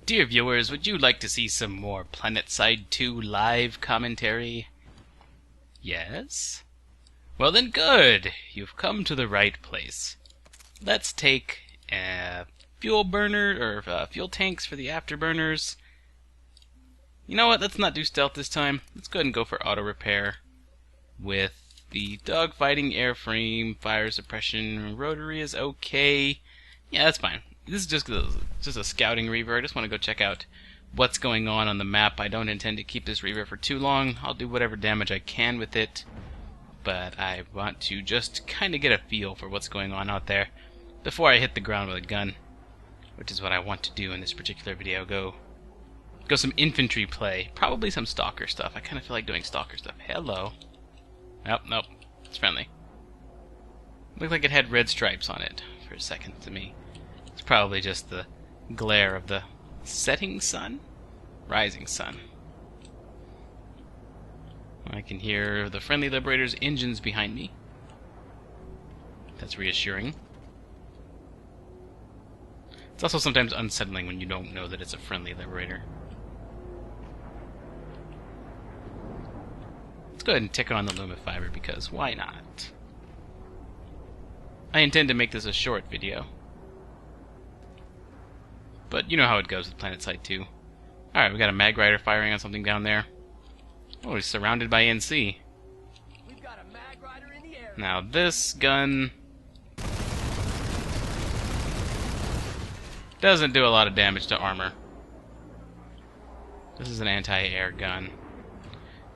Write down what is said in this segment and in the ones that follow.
Dear viewers, would you like to see some more Planetside 2 live commentary? Yes? Well then good! You've come to the right place. Let's take fuel burner, or fuel tanks for the afterburners. You know what, let's not do stealth this time. Let's go ahead and go for auto repair with the dogfighting airframe, fire suppression, rotary is okay. Yeah, that's fine. This is just a scouting reaver. I just want to go check out what's going on the map. I don't intend to keep this reaver for too long. I'll do whatever damage I can with it, but I want to just kind of get a feel for what's going on out there before I hit the ground with a gun, which is what I want to do in this particular video. Go some infantry play, probably some stalker stuff. I kind of feel like doing stalker stuff. Hello. Nope, it's friendly. Looked like it had red stripes on it for a second to me. It's probably just the glare of the setting sun? Rising sun. I can hear the friendly Liberator's engines behind me. That's reassuring. It's also sometimes unsettling when you don't know that it's a friendly Liberator. Let's go ahead and tick on the Lumifiber because why not? I intend to make this a short video. But you know how it goes with Planetside 2. Alright, we got a Mag Rider firing on something down there. Oh, he's surrounded by NC. We've got a Mag Rider in the air. Now this gun doesn't do a lot of damage to armor. This is an anti-air gun.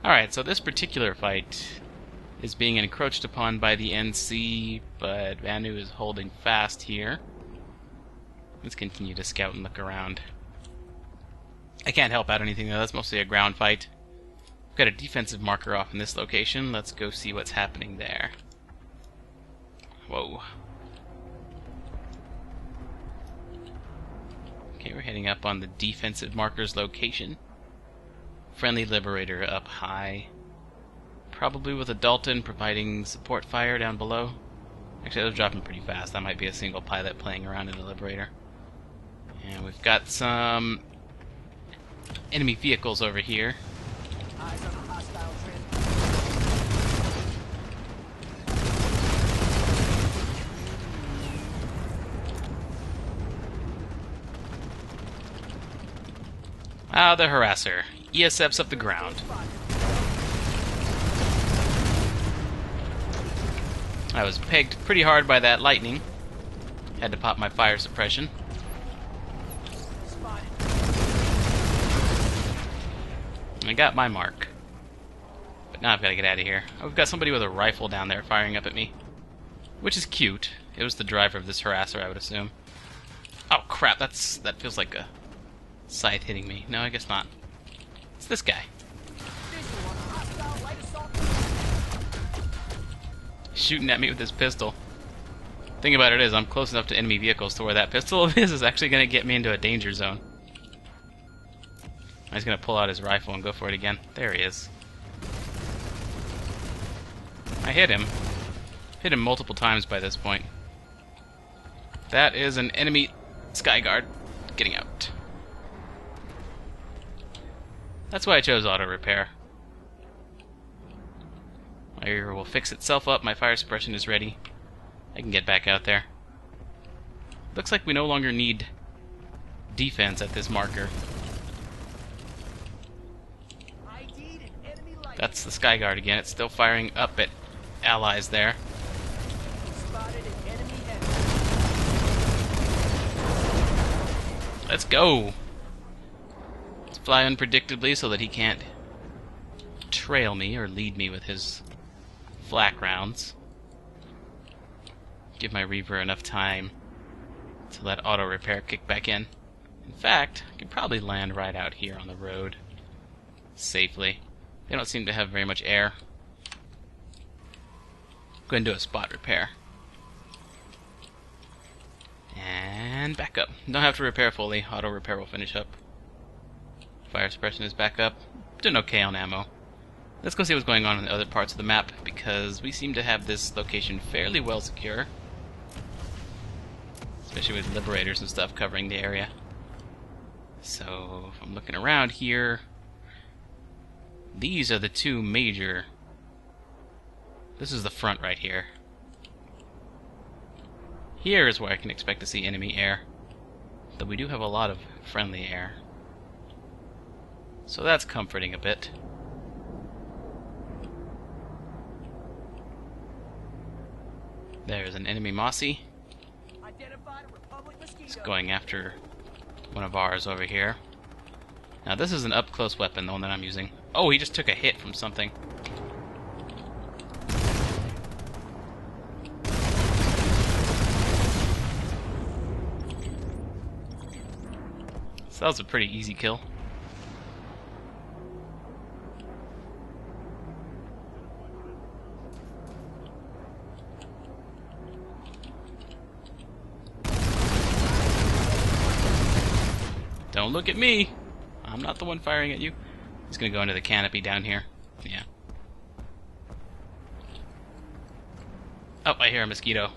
Alright, so this particular fight is being encroached upon by the NC, but Vanu is holding fast here. Let's continue to scout and look around. I can't help out anything though, that's mostly a ground fight. We've got a defensive marker off in this location. Let's go see what's happening there. Whoa. Okay, we're heading up on the defensive marker's location. Friendly Liberator up high. Probably with a Dalton providing support fire down below. Actually, those dropping pretty fast. That might be a single pilot playing around in a Liberator. And we've got some enemy vehicles over here. Eyes on a hostile trend. Ah, the harasser. ESF's up the ground. I was pegged pretty hard by that lightning. Had to pop my fire suppression. I got my mark. But now I've got to get out of here. Oh, we've got somebody with a rifle down there firing up at me. Which is cute. It was the driver of this harasser, I would assume. Oh crap, that feels like a scythe hitting me. No, I guess not. It's this guy. Shooting at me with his pistol. Thing about it is, I'm close enough to enemy vehicles to where that pistol of his is actually going to get me into a danger zone. He's going to pull out his rifle and go for it again. There he is. I hit him. Hit him multiple times by this point. That is an enemy Skyguard getting out. That's why I chose auto repair. My reaver will fix itself up. My fire suppression is ready. I can get back out there. Looks like we no longer need defense at this marker. That's the Skyguard again. It's still firing up at allies there. Let's go! Let's fly unpredictably so that he can't trail me or lead me with his flak rounds. Give my reaver enough time to let auto repair kick back in. In fact, I could probably land right out here on the road safely. They don't seem to have very much air. Go ahead and do a spot repair. And back up. Don't have to repair fully. Auto repair will finish up. Fire suppression is back up. Doing okay on ammo. Let's go see what's going on in the other parts of the map, because we seem to have this location fairly well secure. Especially with Liberators and stuff covering the area. So, if I'm looking around here, these are the two major... This is the front right here. Here is where I can expect to see enemy air. Though we do have a lot of friendly air. So that's comforting a bit. There's an enemy Mossy. Identified a Republic mosquito. He's going after one of ours over here. Now this is an up-close weapon, the one that I'm using. Oh, he just took a hit from something. So that was a pretty easy kill. Don't look at me! I'm not the one firing at you. He's gonna go into the canopy down here. Yeah. Oh, I hear a mosquito.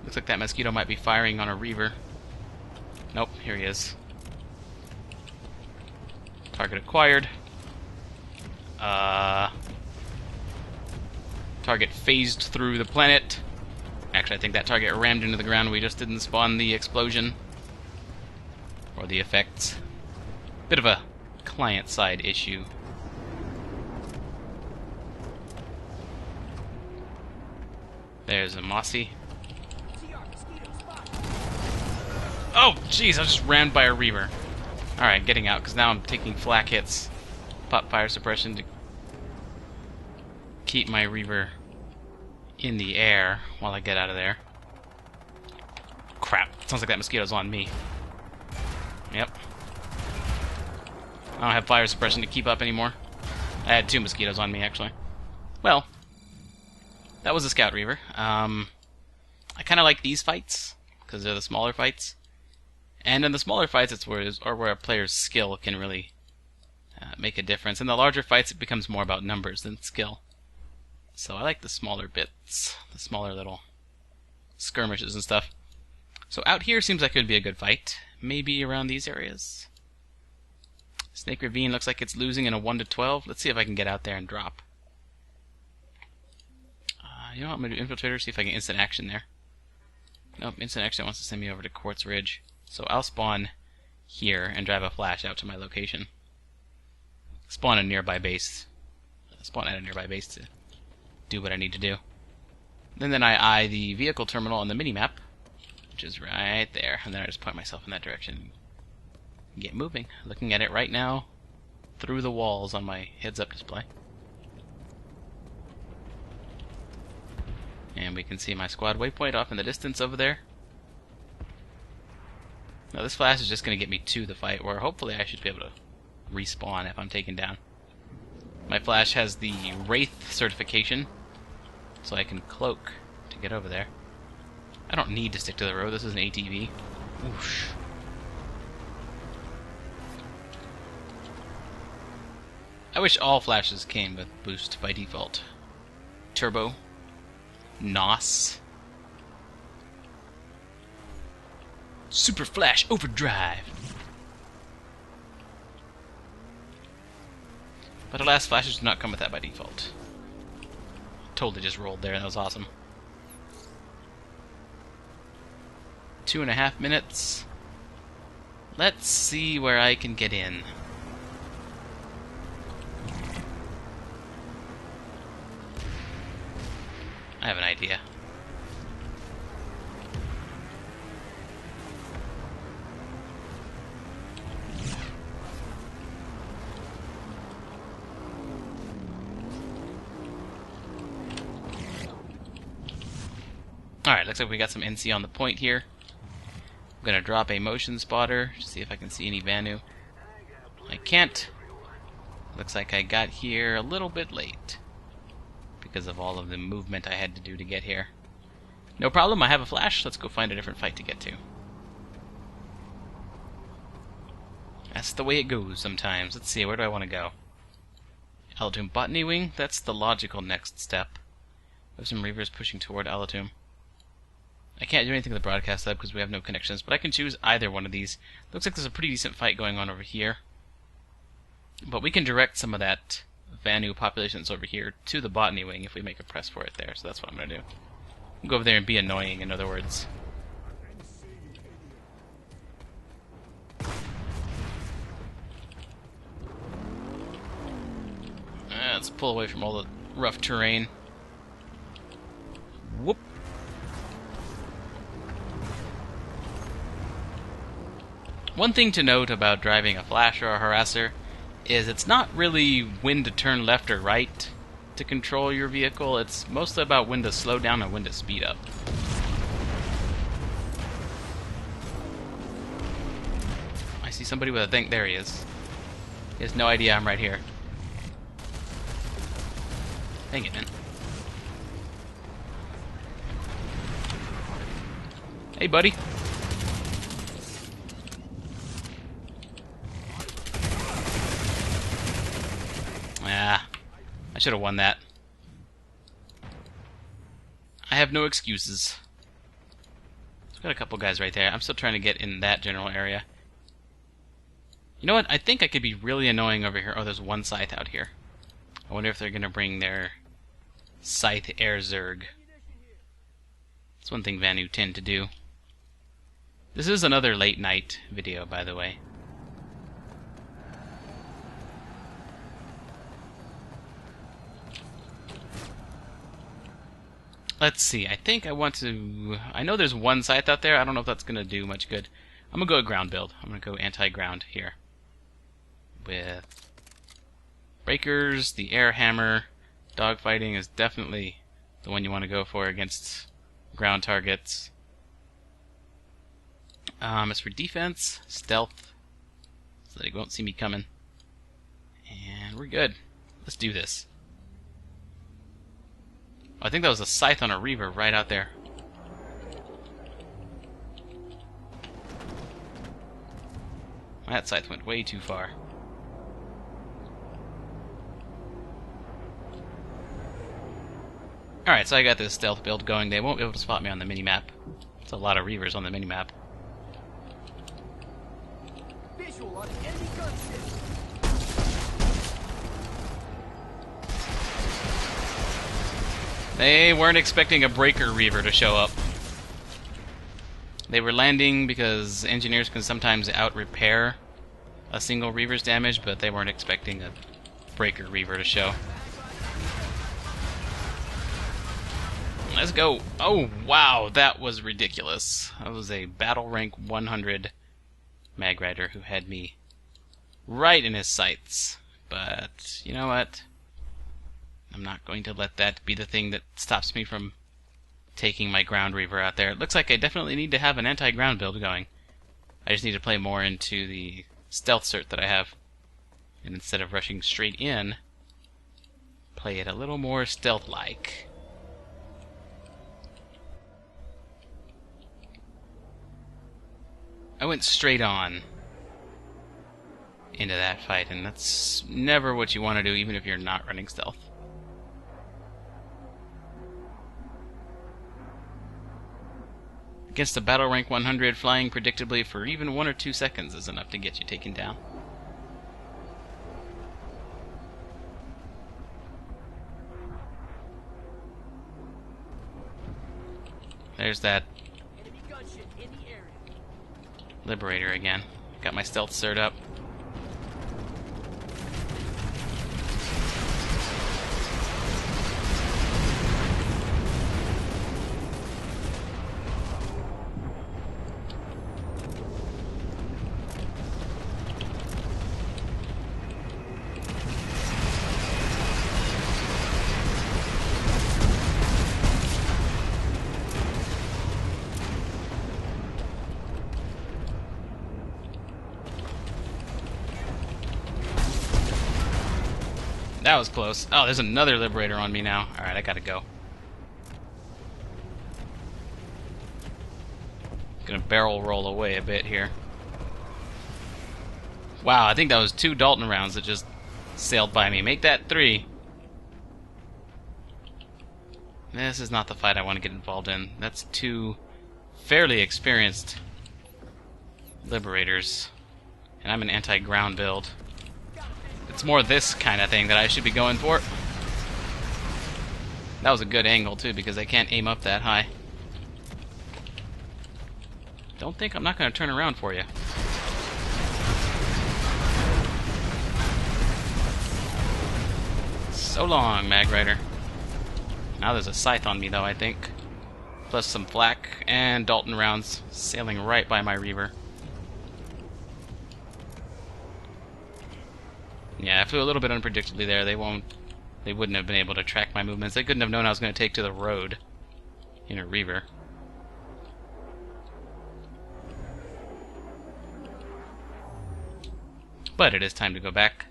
Looks like that mosquito might be firing on a reaver. Nope, here he is. Target acquired. Target phased through the planet. Actually, I think that target rammed into the ground. We just didn't spawn the explosion. Or the effects. Bit of a client-side issue. There's a Mossy. Oh, jeez, I was just rammed by a reaver. Alright, getting out, because now I'm taking flak hits. Pop fire suppression to keep my reaver in the air while I get out of there. Crap, sounds like that mosquito's on me. Yep. I don't have fire suppression to keep up anymore. I had 2 mosquitoes on me, actually. Well, that was a scout reaver. I kind of like these fights, because they're the smaller fights. And in the smaller fights, it's where a player's skill can really make a difference. In the larger fights, it becomes more about numbers than skill. So I like the smaller bits, the smaller little skirmishes and stuff. So out here seems like it would be a good fight. Maybe around these areas. Snake Ravine looks like it's losing in a 1 to 12. Let's see if I can get out there and drop. You know what, I'm going to do Infiltrator, see if I can instant action there. Nope, instant action wants to send me over to Quartz Ridge. So I'll spawn here and drive a flash out to my location. Spawn a nearby base. Spawn at a nearby base to do what I need to do. Then I eye the vehicle terminal on the minimap, which is right there, and then I just point myself in that direction and get moving. Looking at it right now through the walls on my heads-up display. And we can see my squad waypoint off in the distance over there. Now this flash is just going to get me to the fight, where hopefully I should be able to respawn if I'm taken down. My flash has the Wraith certification, so I can cloak to get over there. I don't need to stick to the road, this is an ATV. Whoosh. I wish all flashes came with boost by default. Turbo. NOS. Super Flash Overdrive. But alas, flashes do not come with that by default. Totally just rolled there, that was awesome. 2.5 minutes. Let's see where I can get in. I have an idea. Alright, looks like we got some NC on the point here. I'm gonna drop a motion spotter to see if I can see any Vanu. I can't. Looks like I got here a little bit late because of all of the movement I had to do to get here. No problem, I have a flash. Let's go find a different fight to get to. That's the way it goes sometimes. Let's see, where do I want to go? Alatum Botany Wing? That's the logical next step. We have some Reavers pushing toward Alatum. I can't do anything with the broadcast hub because we have no connections, but I can choose either one of these. Looks like there's a pretty decent fight going on over here. But we can direct some of that Vanu population that's over here to the botany wing if we make a press for it there, so that's what I'm going to do. We'll go over there and be annoying, in other words. Let's pull away from all the rough terrain. Whoop! One thing to note about driving a flash or a harasser is it's not really when to turn left or right to control your vehicle. It's mostly about when to slow down and when to speed up. I see somebody with a thing. There he is. He has no idea I'm right here. Dang it, man. Hey, buddy. Ah, I should have won that. I have no excuses. I've got a couple guys right there. I'm still trying to get in that general area. You know what? I think I could be really annoying over here. Oh, there's one scythe out here. I wonder if they're going to bring their scythe air zerg. That's one thing Vanu tend to do. This is another late night video, by the way. Let's see, I think I want to... I know there's one scythe out there. I don't know if that's going to do much good. I'm going to go ground build. I'm going to go anti-ground here. With breakers, the air hammer. Dogfighting is definitely the one you want to go for against ground targets. As for defense, stealth, so that he won't see me coming. And we're good. Let's do this. I think that was a scythe on a reaver right out there. That scythe went way too far. Alright, so I got this stealth build going. They won't be able to spot me on the minimap. There's a lot of reavers on the minimap. Visual on enemy gunship. They weren't expecting a breaker reaver to show up. They were landing because engineers can sometimes out-repair a single reaver's damage, but they weren't expecting a breaker reaver to show. Let's go. Oh, wow, that was ridiculous. That was a battle rank 100 mag rider who had me right in his sights. But, you know what? I'm not going to let that be the thing that stops me from taking my ground reaver out there. It looks like I definitely need to have an anti-ground build going. I just need to play more into the stealth cert that I have. And instead of rushing straight in, play it a little more stealth-like. I went straight on into that fight, and that's never what you want to do, even if you're not running stealth. Against a battle rank 100, flying predictably for even 1 or 2 seconds is enough to get you taken down. There's that Enemy gunship in the area. Liberator again. Got my stealth cert up. That was close. Oh, there's another Liberator on me now. Alright, I gotta go. Gonna barrel roll away a bit here. Wow, I think that was 2 Dalton rounds that just sailed by me. Make that 3. This is not the fight I want to get involved in. That's too fairly experienced liberators, and I'm an anti-ground build. It's more this kind of thing that I should be going for. That was a good angle too, because I can't aim up that high. Don't think I'm not going to turn around for you. So long, Mag Rider. Now there's a scythe on me though, I think. Plus some flak and Dalton rounds sailing right by my reaver. Yeah, I flew a little bit unpredictably there. They wouldn't have been able to track my movements. They couldn't have known I was going to take to the road in a reaver. But it is time to go back,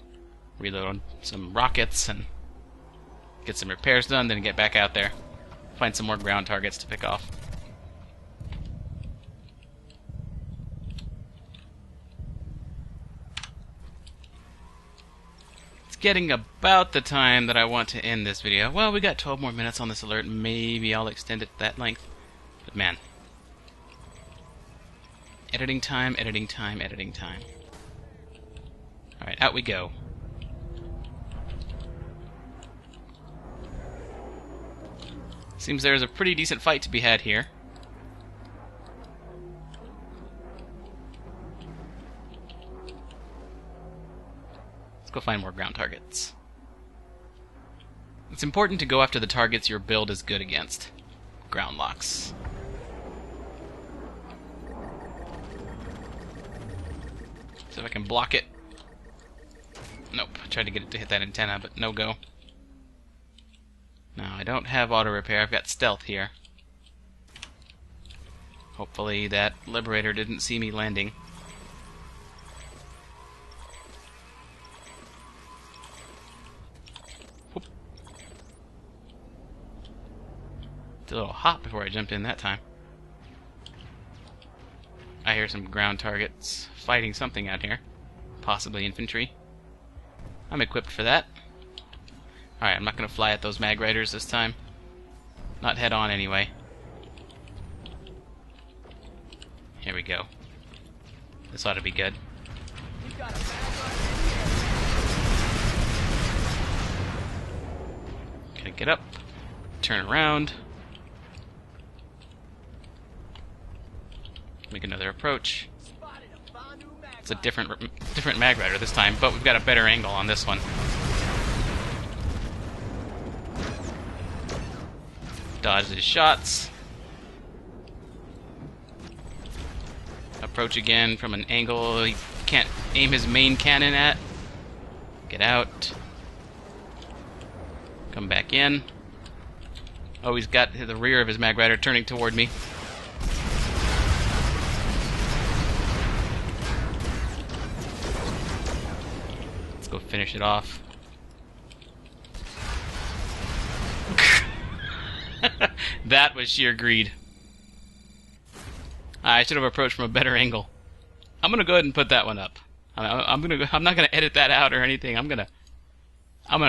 reload some rockets, and get some repairs done, then get back out there. Find some more ground targets to pick off. It's getting about the time that I want to end this video. Well, we got 12 more minutes on this alert. Maybe I'll extend it that length. But man. Editing time, editing time, editing time. Alright, out we go. Seems there's a pretty decent fight to be had here. Let's go find more ground targets. It's important to go after the targets your build is good against. Ground locks. See if I can block it. Nope, I tried to get it to hit that antenna, but no go. Now, I don't have auto repair, I've got stealth here. Hopefully that liberator didn't see me landing. Whoop. Did a little hop before I jumped in that time. I hear some ground targets fighting something out here. Possibly infantry. I'm equipped for that. Alright, I'm not going to fly at those mag riders this time. Not head on anyway. Here we go. This ought to be good. Gotta get up, turn around, make another approach. It's a different mag rider this time, but we've got a better angle on this one. Dodge his shots. Approach again from an angle he can't aim his main cannon at. Get out. Come back in. Oh, he's got the rear of his mag rider turning toward me. Let's go finish it off. That was sheer greed. I should have approached from a better angle. I'm gonna go ahead and put that one up. I'm not gonna edit that out or anything. I'm gonna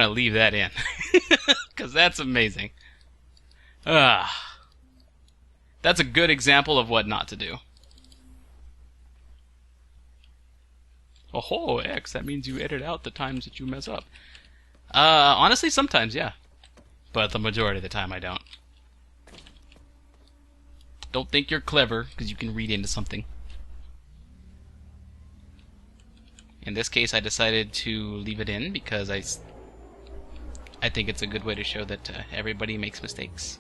leave that in because that's amazing. That's a good example of what not to do. Oh, X, that means you edit out the times that you mess up. Honestly, sometimes, yeah. But the majority of the time I don't. Don't think you're clever, because you can read into something. In this case, I decided to leave it in, because I think it's a good way to show that everybody makes mistakes.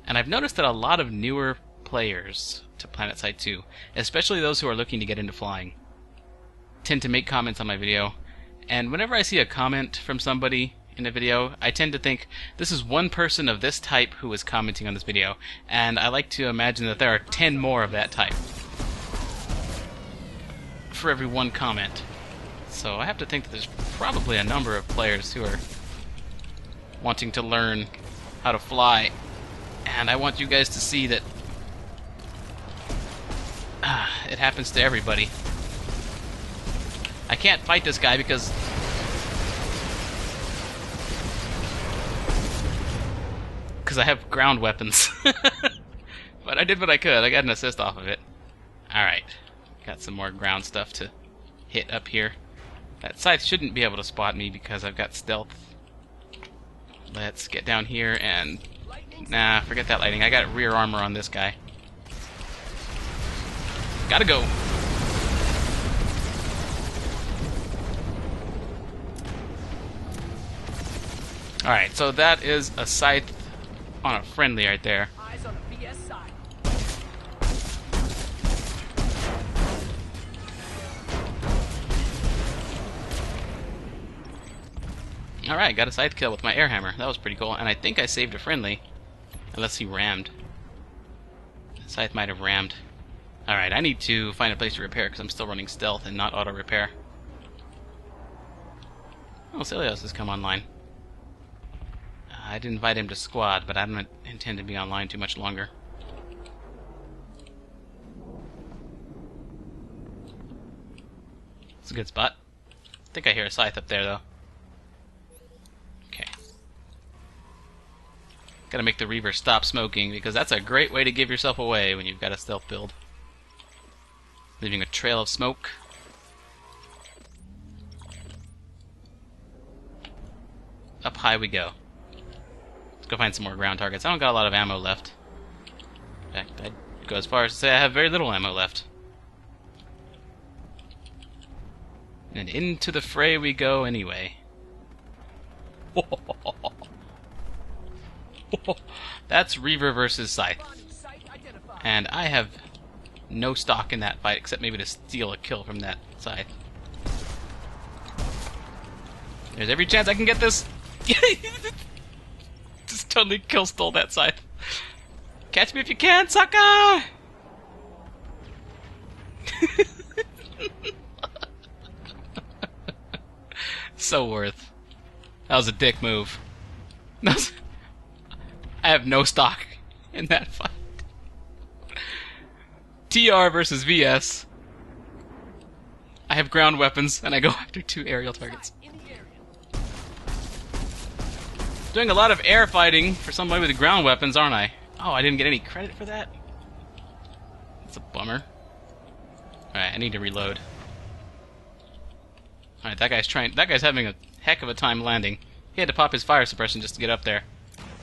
And I've noticed that a lot of newer players to Planetside 2, especially those who are looking to get into flying, tend to make comments on my video, and whenever I see a comment from somebody in a video, I tend to think, this is one person of this type who is commenting on this video, and I like to imagine that there are 10 more of that type for every one comment. So I have to think that there's probably a number of players who are wanting to learn how to fly, and I want you guys to see that it happens to everybody. I can't fight this guy because I have ground weapons. But I did what I could. I got an assist off of it. Alright. Got some more ground stuff to hit up here. That scythe shouldn't be able to spot me because I've got stealth. Let's get down here and... Nah, forget that lighting. I got rear armor on this guy. Gotta go. Alright, so that is a scythe on a friendly right there. Eyes on the BS side. Alright, got a scythe kill with my air hammer. That was pretty cool. And I think I saved a friendly. Unless he rammed. The scythe might have rammed. Alright, I need to find a place to repair because I'm still running stealth and not auto repair. Oh, Celios has come online. I didn't invite him to squad, but I don't intend to be online too much longer. It's a good spot. I think I hear a scythe up there, though. Okay. Gotta make the reaver stop smoking, because that's a great way to give yourself away when you've got a stealth build. Leaving a trail of smoke. Up high we go. Let's go find some more ground targets. I don't got a lot of ammo left. In fact, I'd go as far as to say I have very little ammo left. And into the fray we go anyway. That's reaver versus scythe. And I have no stock in that fight except maybe to steal a kill from that scythe. There's every chance I can get this. Just totally kill stole that scythe. Catch me if you can, sucker! So worth. That was a dick move. I have no stock in that fight. TR versus VS. I have ground weapons, and I go after 2 aerial targets. Doing a lot of air fighting for somebody with ground weapons, aren't I? Oh, I didn't get any credit for that? That's a bummer. Alright, I need to reload. Alright, that guy's having a heck of a time landing. He had to pop his fire suppression just to get up there.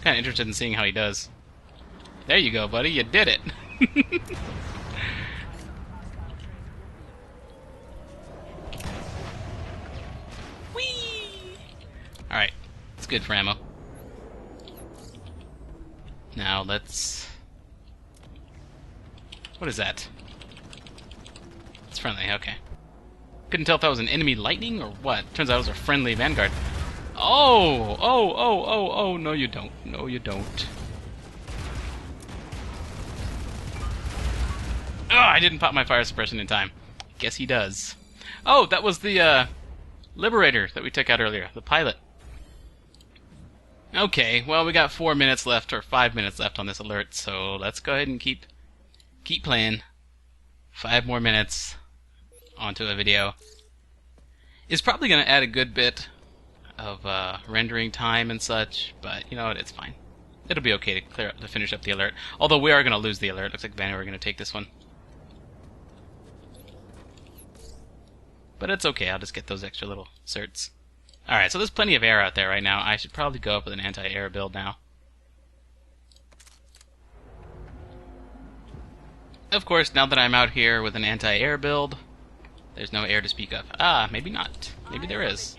Kinda interested in seeing how he does. There you go, buddy, you did it! Whee! Alright, it's good for ammo. Now let's... What is that? It's friendly, okay. Couldn't tell if that was an enemy lightning or what. Turns out it was a friendly vanguard. Oh, no you don't. No you don't. Oh, I didn't pop my fire suppression in time. Guess he does. Oh, that was the Liberator that we took out earlier, the pilot. Okay, well we got 4 minutes left, or 5 minutes left on this alert, so let's go ahead and keep playing. 5 more minutes onto a video. It's probably going to add a good bit of rendering time and such, but you know what, it's fine. It'll be okay to finish up the alert. Although we are going to lose the alert. Looks like Vanny, we're going to take this one. But it's okay, I'll just get those extra little certs. Alright, so there's plenty of air out there right now. I should probably go up with an anti-air build now. Of course, now that I'm out here with an anti-air build, there's no air to speak of. Ah, maybe not. Maybe there is.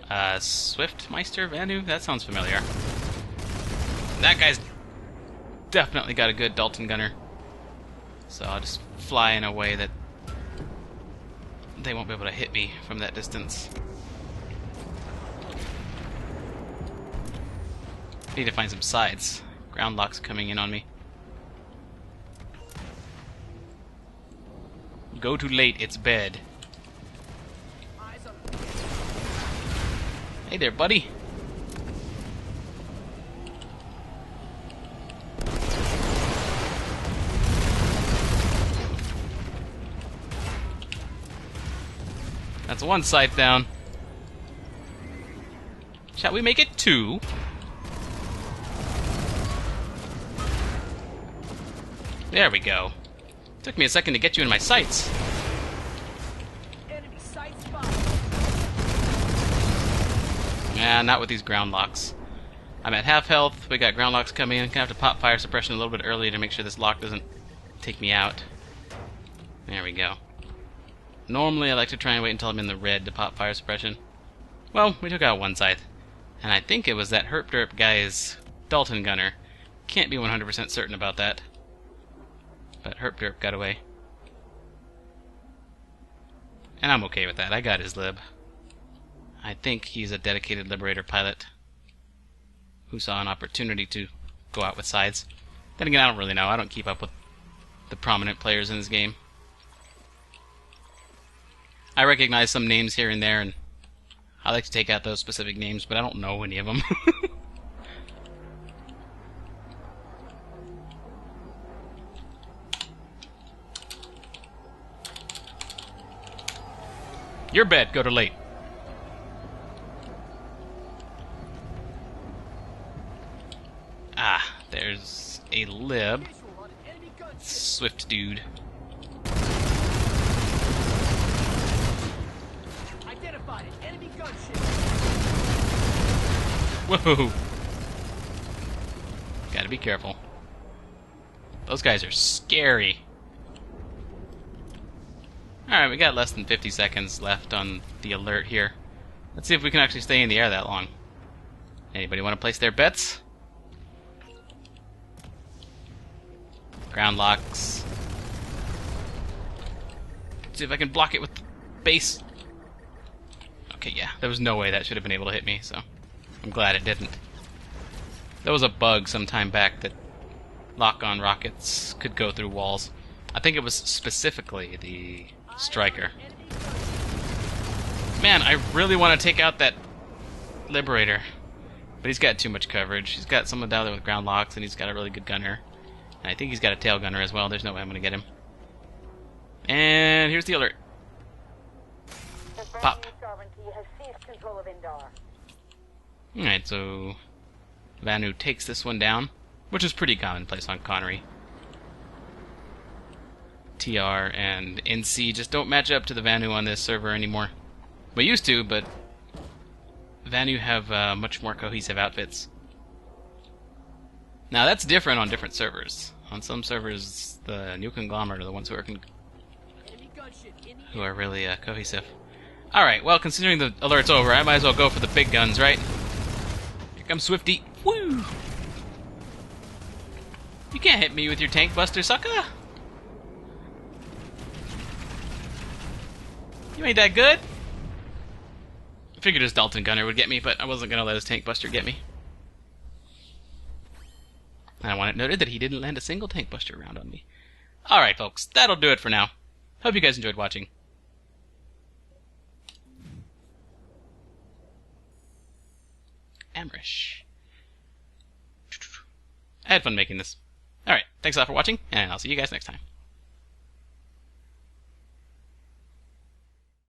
Swiftmeister Vanu? That sounds familiar. That guy's definitely got a good Dalton gunner. So I'll just fly in a way that they won't be able to hit me from that distance. Need to find some sides. Ground lock's coming in on me. Go too late, it's bed. Hey there, buddy. That's one scythe down. Shall we make it 2? There we go. Took me a second to get you in my sights. Enemy sight spot. Nah, not with these ground locks. I'm at half health. We got ground locks coming in. Gonna have to pop fire suppression a little bit early to make sure this lock doesn't take me out. There we go. Normally I like to try and wait until I'm in the red to pop fire suppression. Well, we took out one scythe. And I think it was that Herp Derp guy's Dalton gunner. Can't be 100% certain about that. But Herp Derp got away. And I'm okay with that. I got his lib. I think he's a dedicated Liberator pilot who saw an opportunity to go out with sides. Then again, I don't really know. I don't keep up with the prominent players in this game. I recognize some names here and there, and I like to take out those specific names, but I don't know any of them. Your bed, go to late. Ah, there's a lib. Visual on an enemy gunship. Swift dude. Identified an enemy gunship. Whoa! Gotta be careful. Those guys are scary. Alright, we got less than 50 seconds left on the alert here. Let's see if we can actually stay in the air that long. Anybody want to place their bets? Ground locks. Let's see if I can block it with the base. Okay, yeah, there was no way that should have been able to hit me, so I'm glad it didn't. There was a bug some time back that lock-on rockets could go through walls. I think it was specifically the Striker. Man, I really want to take out that Liberator, but he's got too much coverage. He's got someone down there with ground locks, and he's got a really good gunner. And I think he's got a tail gunner as well. There's no way I'm going to get him. And here's the alert. Pop. Has seized control of Indar. Alright, so Vanu takes this one down, which is pretty commonplace on Connery. TR and NC just don't match up to the Vanu on this server anymore. We used to, but Vanu have much more cohesive outfits. Now that's different on different servers. On some servers, the new conglomerate are the ones who are Enemy gunship in the who are really cohesive. Alright, well, considering the alert's over, I might as well go for the big guns, right? Here comes Swifty. Woo! You can't hit me with your tank buster, sucker! You ain't that good! I figured his Dalton gunner would get me, but I wasn't gonna let his tank buster get me. And I want it noted that he didn't land a single tank buster round on me. Alright, folks, that'll do it for now. Hope you guys enjoyed watching. Amrish. I had fun making this. Alright, thanks a lot for watching, and I'll see you guys next time.